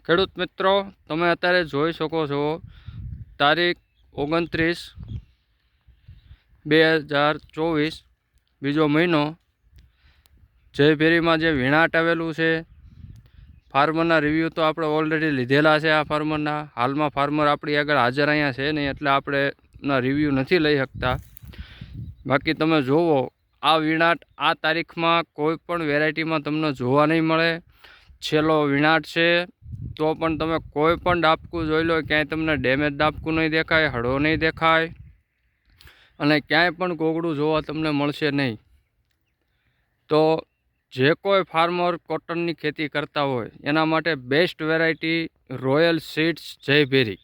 ખેડૂત મિત્રો, તમે અત્યારે જોઈ શકો છો તારીખ 29/2024 બીજો મહિનો જયભેરીમાં જે વીણાટ આવેલું છે. ફાર્મરના રિવ્યૂ તો આપણે ઓલરેડી લીધેલા છે. આ ફાર્મરના હાલમાં ફાર્મર આપણી આગળ હાજર અહીંયા છે નહીં, એટલે આપણે એના રિવ્યૂ નથી લઈ શકતા. બાકી તમે જુઓ, આ વીણાટ આ તારીખમાં કોઈ પણ વેરાયટીમાં તમને જોવા નહીં મળે. છેલ્લો વીણાટ છે તો પણ તમે કોઈ પણ ડાબકું જોઈ લો, ક્યાંય તમને ડેમેજ ડાબકું નહીં દેખાય, હળો નહીં દેખાય, અને ક્યાંય પણ ગોગડું જોવા તમને મળશે નહીં. તો જે કોઈ ફાર્મર કોટનની ખેતી કરતા હોય એના માટે બેસ્ટ વેરાયટી રોયલ સીડ્સ જયભેરી.